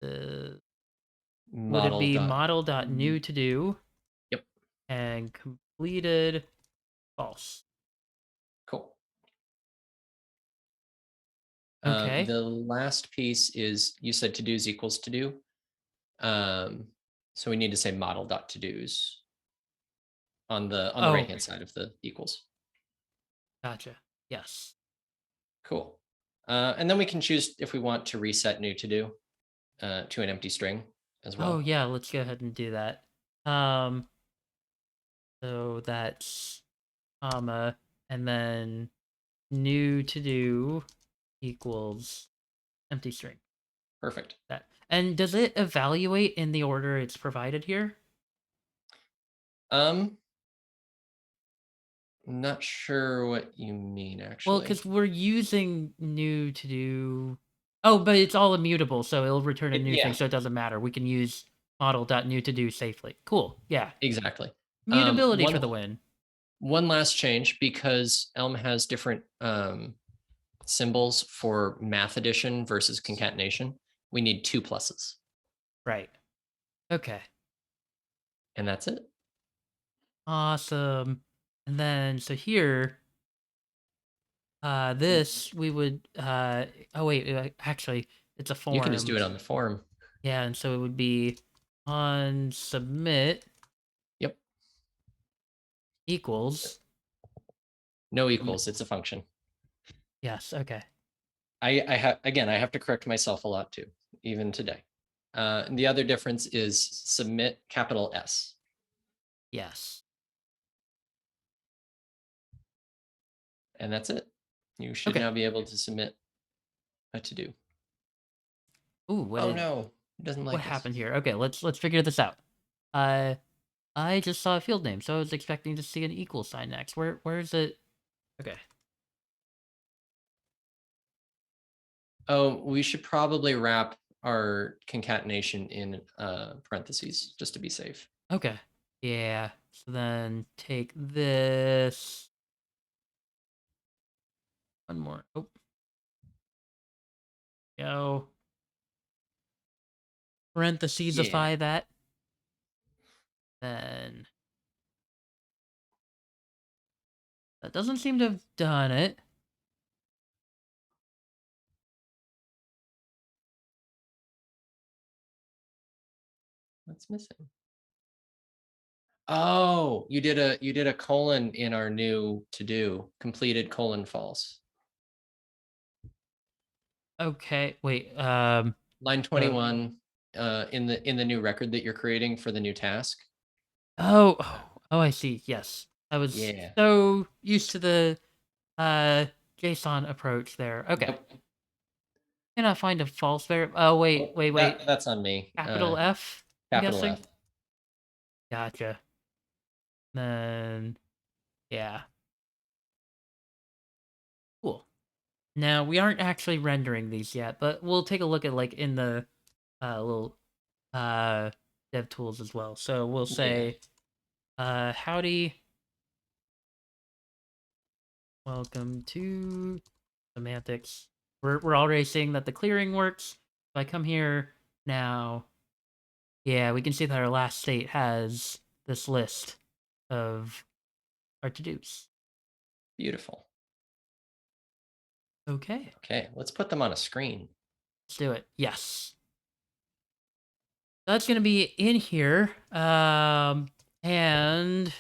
Would it Model be dot. model.new to do? Yep. And completed false. Cool. Okay. The last piece is you said to do's equals to do. So we need to say model.todos on the right hand side of the equals. Gotcha. Yes. Cool. And then we can choose if we want to reset new to do to an empty string as well. Oh yeah, let's go ahead and do that. So that's comma, and then new to do equals empty string. Perfect. That. And does it evaluate in the order it's provided here? Not sure what you mean, actually. Well, because we're using new to do. Oh, but it's all immutable, so it'll return a new thing, so it doesn't matter. We can use model.new to do safely. Cool. Yeah. Exactly. Mutability for the win. One last change, because Elm has different symbols for math addition versus concatenation. we need 2 pluses. Right. Okay. And that's it. Awesome. And then so here, this we would oh wait, actually it's a You can just do form. it on the form. Yeah, and so it would be on submit Yep. equals. No um, equals, it's a function. Yes, okay. I have, again, I have to correct myself a lot too, even today. And the other difference is submit capital S. Yes. And that's it. You should Okay. now be able to submit a to-do. Ooh, Oh no, it doesn't what like us. happened here? Okay, let's figure this out. Uh I just saw a field name, so I was expecting to see an equal sign next. Where is it? Okay. Oh, we should probably wrap our concatenation in parentheses just to be safe. Okay. Yeah. So then take this. One more. Oh, go. Yeah, Parenthesesify that. Then that doesn't seem to have done it. what's missing? Oh, you did a colon in our new to-do, completed colon false. Okay. Wait. Line So 21 in the new record that you're creating for the new task. oh, I see. Yes. I was Yeah. so used to the uh JSON approach there. Okay. Yep. Can I find a false variable? Oh, wait, Oh, wait, wait. that's on me. Capital F, I'm Capital guessing. F. Gotcha. Then yeah. Cool. Now we aren't actually rendering these yet, but we'll take a look at like in the little uh dev tools as well. So we'll Yeah. say howdy, welcome to Some Antics. We're already seeing that the clearing works. If I come here now, yeah, we can see that our last state has this list of our to-dos. Beautiful. Okay, Okay, let's put them on a screen. let's do it. Yes. That's gonna be in here. And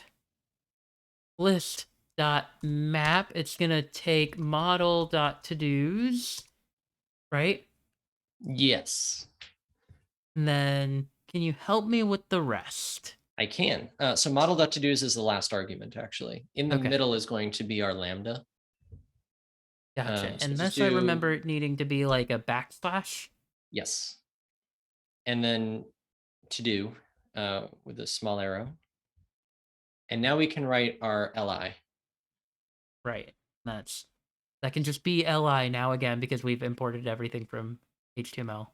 list dot map. It's gonna take model dot to-dos, right? Yes, And then can you help me with the rest? I can. So model.todos is the last argument, actually. In the Okay, middle is going to be our lambda. gotcha. So just Unless I do, remember it needing to be like a backslash. yes. And then to do with a small arrow. And now we can write our li. Right. That can just be li now again because we've imported everything from HTML.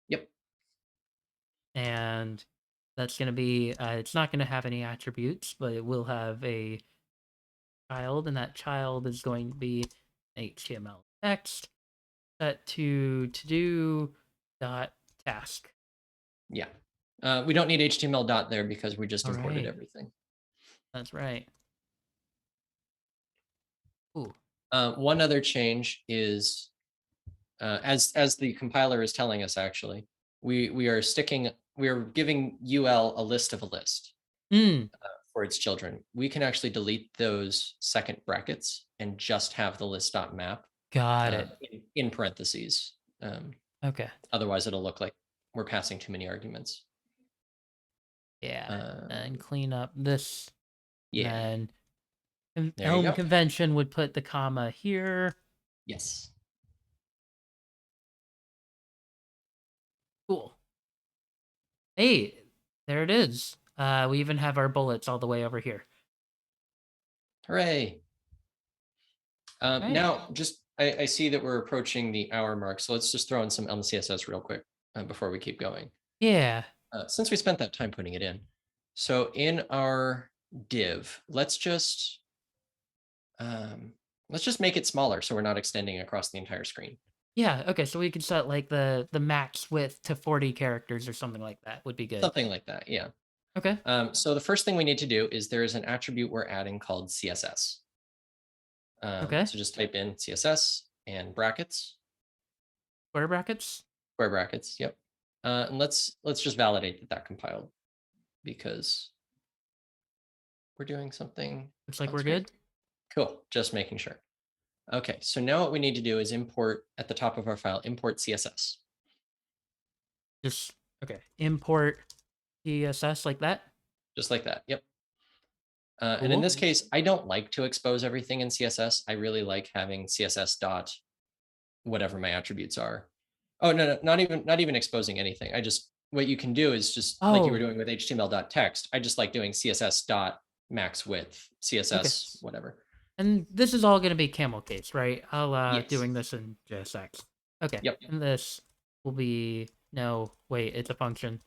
Yep. And that's going to be it's not going to have any attributes, but it will have a child, and that child is going to be HTML text set to do dot task. Yeah. We don't need HTML dot there because we just All imported right, everything. that's right. Ooh. One other change is, as the compiler is telling us, actually, we are giving UL a list of a list Mm, for its children. We can actually delete those second brackets and just have the list.map got it. in parentheses. Okay. Otherwise, it'll look like we're passing too many arguments. Yeah. And Um, clean up this. And yeah, then there you Elm go. convention would put the comma here. Yes. Cool. Hey, there it is. We even have our bullets all the way over here. Hooray. Right. Now, I see that we're approaching the hour mark, so let's just throw in some elm-css real quick before we keep going. Yeah. Since we spent that time putting it in. So in our div, let's just make it smaller so we're not extending across the entire screen. Yeah, okay, so we could set like the max width to 40 characters or something like that would be good. Something like that. Yeah. Okay. So the first thing we need to do is there is an attribute we're adding called CSS. Okay. So just type in CSS and brackets, Square brackets. square brackets. Yep. And let's just validate that that compiled because we're doing something Looks like on we're screen. good. Cool. Just making sure. Okay. So now what we need to do is import at the top of our file, import CSS. Just okay. Import CSS like that. Just like that. Yep. And in Cool. this case, I don't like to expose everything in CSS. I really like having CSS dot whatever my attributes are. Oh no, not even exposing anything. I just what you can do is just like you were Oh, doing with HTML.text. I just like doing CSS dot max width, okay. CSS whatever. And this is all going to be camel case, right? I'll Yes. doing this in JSX. Okay. Yep. And this will be no, wait, it's a function.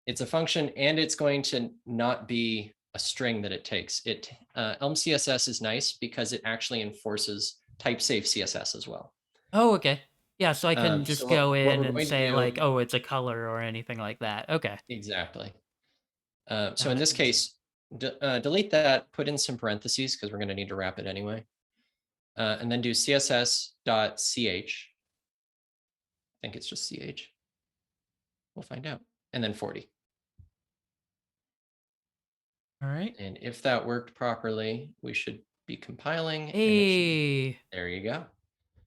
It's a function, and it's going to not be a string that it takes. It elm-css is nice because it actually enforces typesafe CSS as well. Oh, okay. Yeah, so I couldn't So just what go what in we're and going to say like, do oh, it's a color or anything like that. Okay. exactly. So in That this is case, delete that, put in some parentheses because we're going to need to wrap it anyway. And then do css.ch. I think it's just ch. We'll find out. And then 40. all right. And if that worked properly, we should be compiling and it should, Hey. there you go.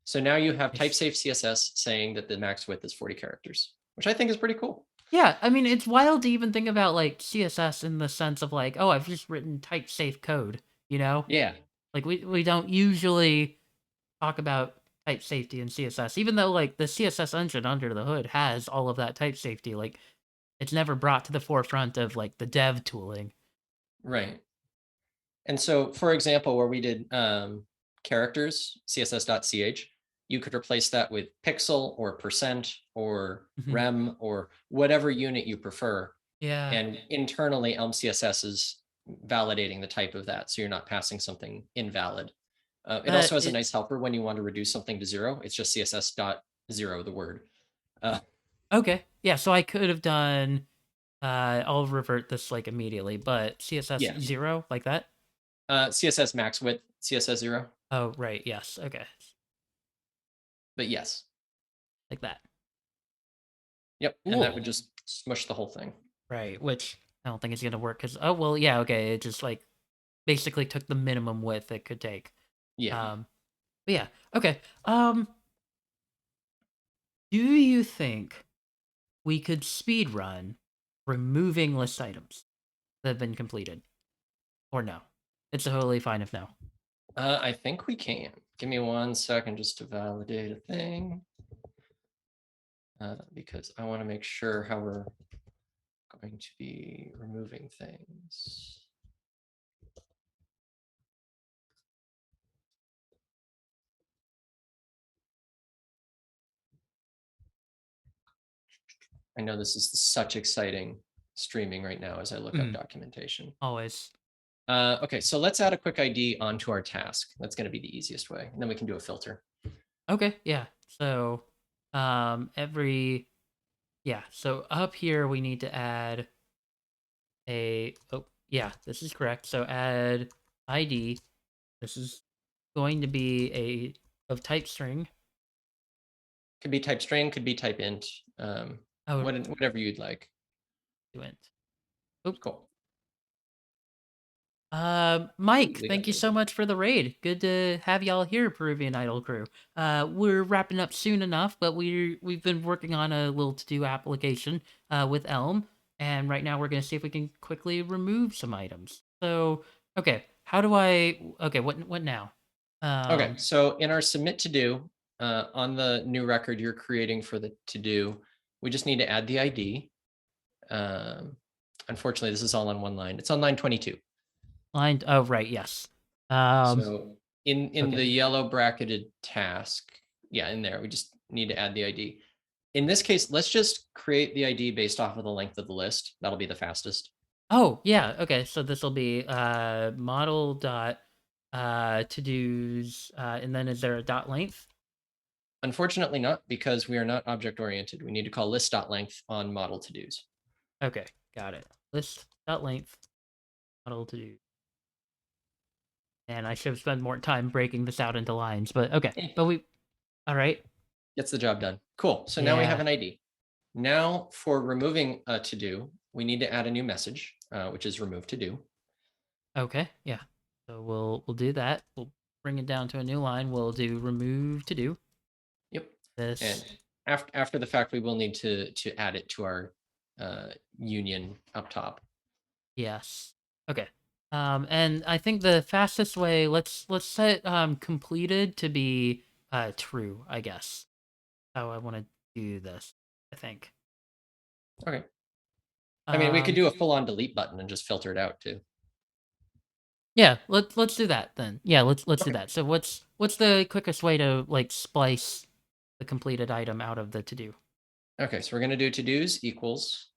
So now you have Nice. typesafe CSS saying that the max width is 40 characters, which I think is pretty cool. Yeah, I mean, it's wild to even think about like CSS in the sense of like, oh, I've just written type safe code, you know? Yeah, Like we don't usually talk about type safety in CSS, even though like the CSS engine under the hood has all of that type safety. Like it's never brought to the forefront of like the dev tooling. right. And so, for example, where we did characters, css.ch, you could replace that with pixel or percent or Mhm. rem or whatever unit you prefer. Yeah, And internally, Elm CSS is validating the type of that. So you're not passing something invalid. It also but has a nice it's helper when you want to reduce something to zero. It's just CSS dot zero, the word. Uh, okay. Yeah, so I could have done. I'll revert this like immediately, but CSS yeah. 0 like that. CSS max width, CSS zero. Oh right, yes, okay, But yes. like that. Yep. And that would Cool. just smush the whole thing. Right, which I don't think is gonna work because oh well, yeah, okay, it just like basically took the minimum width it could take. Yeah. But yeah, okay. Do you think we could speed run removing list items that have been completed, or no? It's totally fine if no. I think we can. Give me 1 second just to validate a thing. Because I want to make sure how we're going to be removing things. I know this is such exciting streaming right now as I look up Mm, documentation. always. Okay, so let's add a quick ID onto our task. That's going to be the easiest way. And then we can do a filter. Okay, yeah. So, every yeah. So up here we need to add a oh yeah, this is correct. So add ID. This is going to be a of type string. Could be type string, could be type int, Oh, whatever you'd like. int. Oh, Cool. Ooh, Mike, we got thank you new. so much for the raid. Good to have y'all here, Peruvian Idol crew. We're wrapping up soon enough, but we've been working on a little to-do application with Elm, and right now we're gonna see if we can quickly remove some items. So, okay, how do I? Okay, what now? Okay, Um, so in our submit to do, on the new record you're creating for the to do, we just need to add the ID. Um, Unfortunately, this is all on one line. It's on line 22. line. Oh, right, yes. Um, So in okay. the yellow bracketed task, yeah, in there, we just need to add the ID. In this case, let's just create the ID based off of the length of the list. That'll be the fastest. Oh, yeah, okay, so this will be model dot to do's and then is there a dot length? Unfortunately not, because we are not object oriented. We need to call list.length on model to-dos. Okay, got it. List.length model to do. And I should have spent more time breaking this out into lines, but okay. But all right. Gets the job done. Cool. So now we have Yeah. an ID. Now for removing a to-do, we need to add a new message, which is remove to-do. Okay, yeah. So we'll do that. We'll bring it down to a new line. We'll do remove to do. Yep. This. And after the fact, we will need to add it to our union up top. Yes. Okay. And I think the fastest way, let's set completed to be true, I guess. How I want to do this, I think. Okay. I mean, we could Um do a full-on delete button and just filter it out too. yeah, let's do that then. Yeah, let's do Okay. that. So what's the quickest way to like splice the completed item out of the to do? Okay, so we're gonna do to-dos equals.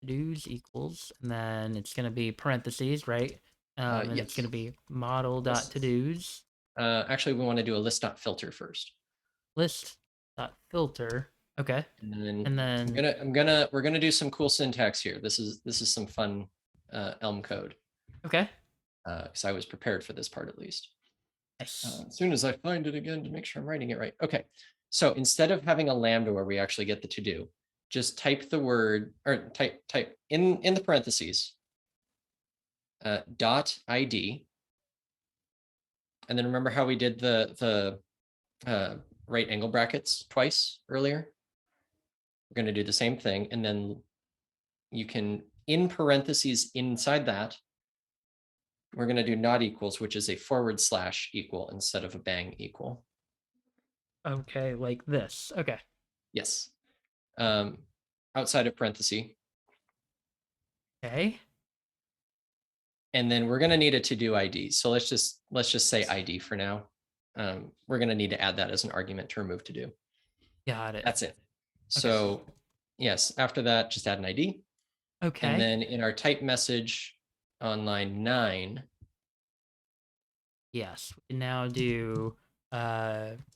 To-dos equals, and then it's gonna be parentheses, right? And it's Yes. gonna be model dot Let's, to-dos actually, we want to do a list.filter first. list dot filter. Okay. And then And then we're gonna do some cool syntax here. This is some fun Elm code. okay. Because I was prepared for this part at least. Nice. As soon as I find it again to make sure I'm writing it right. Okay. So instead of having a lambda where we actually get the to do, just type the word or type in the parentheses dot ID. And then remember how we did the right angle brackets twice earlier? We're going to do the same thing. And then you can, in parentheses inside that, we're going to do not equals, which is a / equal instead of a bang equal. Okay, like this. Okay. Yes. Outside of parenthesis. Okay. And then we're going to need a to-do ID. So let's just say ID for now. We're going to need to add that as an argument to remove to-do. Got it. That's it. So yes, after that, just add an ID. Okay. And then in our type message on line 9. Yes. We can now do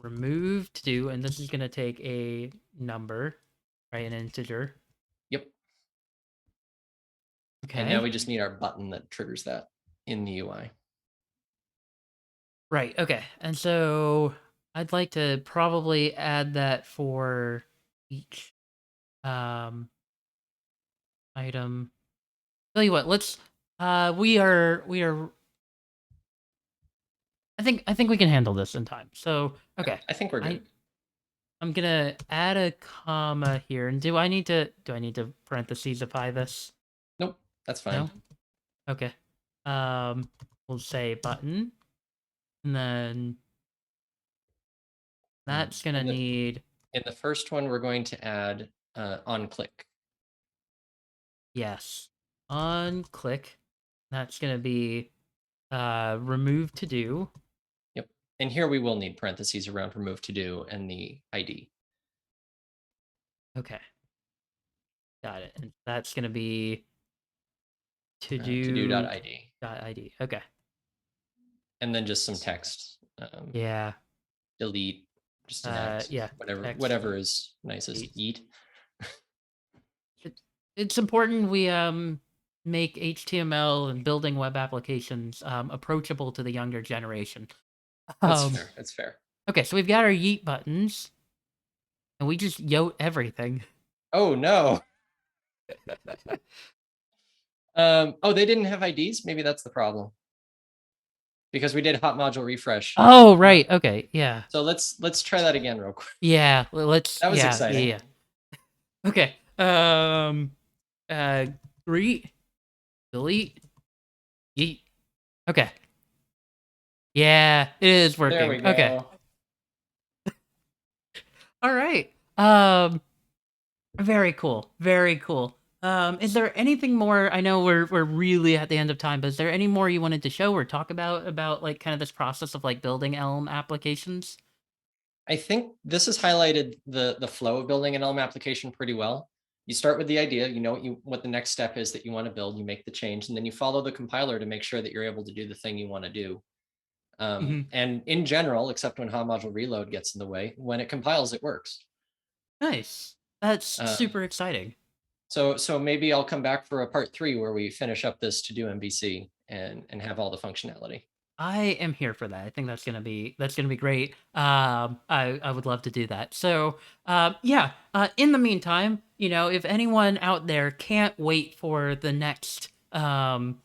remove to do, and this is gonna take a number, right? An integer. Yep. Okay. And now we just need our button that triggers that in the UI. Right. Okay. And so I'd like to probably add that for each item. Tell you what, let's we are I think we can handle this in time. So okay. I think we're good. I'm gonna add a comma here, and do I need to parenthesesify this? Nope, that's fine. No? Okay. We'll say button, and then that's gonna need in the first one, we're going to add on click. yes. On click. That's gonna be remove to do. Yep. And here we will need parentheses around remove to do and the ID. Okay. Got it. And that's gonna be to to-do.id. .id. Okay. And then just some text. Yeah. Delete, just an X. Yeah. Whatever is nicest. Eat. It's important we make HTML and building web applications approachable to the younger generation. That's fair. That's fair. Okay, so we've got our yeet buttons, and we just yote everything. Oh no. Oh, they didn't have IDs. Maybe that's the problem. Because we did hot module refresh. Oh right. Okay. Yeah. So let's try that again real quick. Yeah. Let's. That was exciting. Yeah. Okay. Greet, delete, yeet. Okay. Yeah, it is working. There we go. Okay. All right. Very cool. Very cool. Is there anything more? I know we're really at the end of time, but is there any more you wanted to show or talk about like kind of this process of like building Elm applications? I think this has highlighted the flow of building an Elm application pretty well. You start with the idea, you know what the next step is that you want to build, you make the change, and then you follow the compiler to make sure that you're able to do the thing you want to do. And in general, except when HOM module reload gets in the way, when it compiles, it works. Nice. That's Um, super exciting. so maybe I'll come back for a part 3 where we finish up this to do MVC and have all the functionality. I am here for that. I think that's gonna be great. I would love to do that. So, yeah. In the meantime, if anyone out there can't wait for the next, the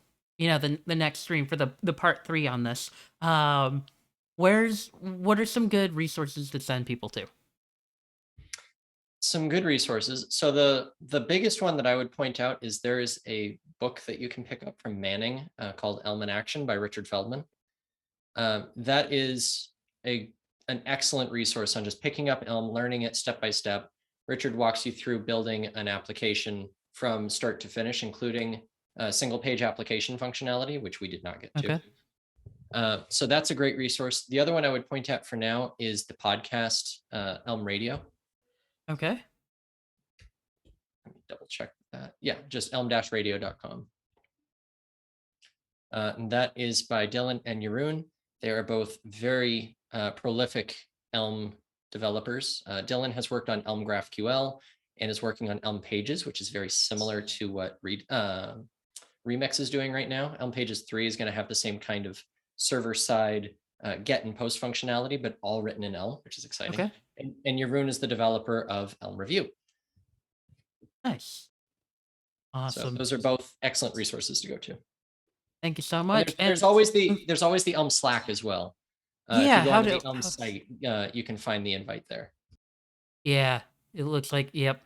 next stream for the part 3 on this, what are some good resources to send people to? Some good resources. So the biggest one that I would point out is there is a book that you can pick up from Manning called Elm in Action by Richard Feldman. That is an excellent resource on just picking up Elm, learning it step by step. Richard walks you through building an application from start to finish, including single page application functionality, which we did not get to. Okay. So that's a great resource. The other one I would point out for now is the podcast Elm Radio. Okay. Let me double check that. Yeah, just elm-radio.com. And that is by Dylan and Jeroen. They are both very prolific Elm developers. Dylan has worked on Elm GraphQL and is working on Elm Pages, which is very similar to what Remix is doing right now. Elm Pages 3 is going to have the same kind of server-side get and post functionality, but all written in Elm, which is exciting. Okay. And Jeroen is the developer of Elm Review. Nice. So Awesome. those are both excellent resources to go to. Thank you so And much. there's And always the Elm Slack as well. If you yeah, go onto the Elm site, you can find the invite there. yeah, it looks like, yep.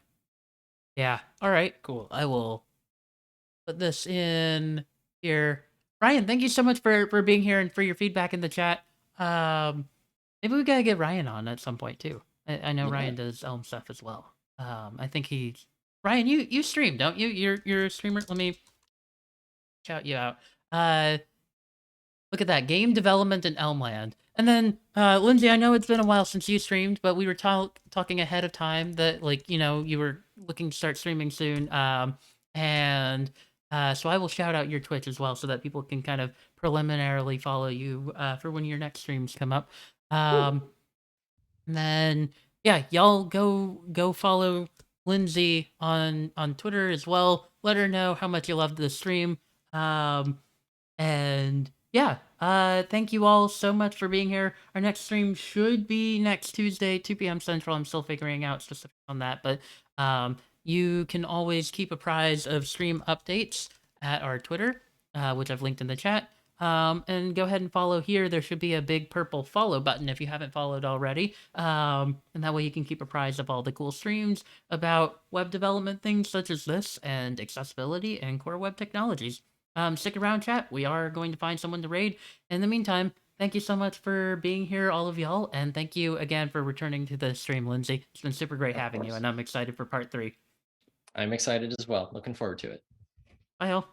Yeah. All right, cool. I will put this in here. Ryan, thank you so much for being here and for your feedback in the chat. Maybe we gotta get Ryan on at some point too. I know Yeah. Ryan does Elm stuff as well. I think he's Ryan. You stream, don't you? You're a streamer. Let me shout you out. Uh, Look at that, game development in Elmland. And then, Lindsay, I know it's been a while since you streamed, but we were talking ahead of time that, like, you were looking to start streaming soon. And so I will shout out your Twitch as well so that people can kind of preliminarily follow you for when your next streams come up. And then, yeah, y'all go follow Lindsay on Twitter as well. Let her know how much you loved the stream. And yeah, thank you all so much for being here. Our next stream should be next Tuesday, 2 p.m. Central. I'm still figuring out specifics on that, but you can always keep apprised of stream updates at our Twitter, which I've linked in the chat. And go ahead and follow here. There should be a big purple follow button if you haven't followed already. And that way you can keep apprised of all the cool streams about web development things such as this and accessibility and core web technologies. Stick around, chat. We are going to find someone to raid. In the meantime, thank you so much for being here, all of y'all, and thank you again for returning to the stream, Lindsay. It's been super great having you, and I'm excited for part 3. I'm excited as well. Looking forward to it. Bye, y'all.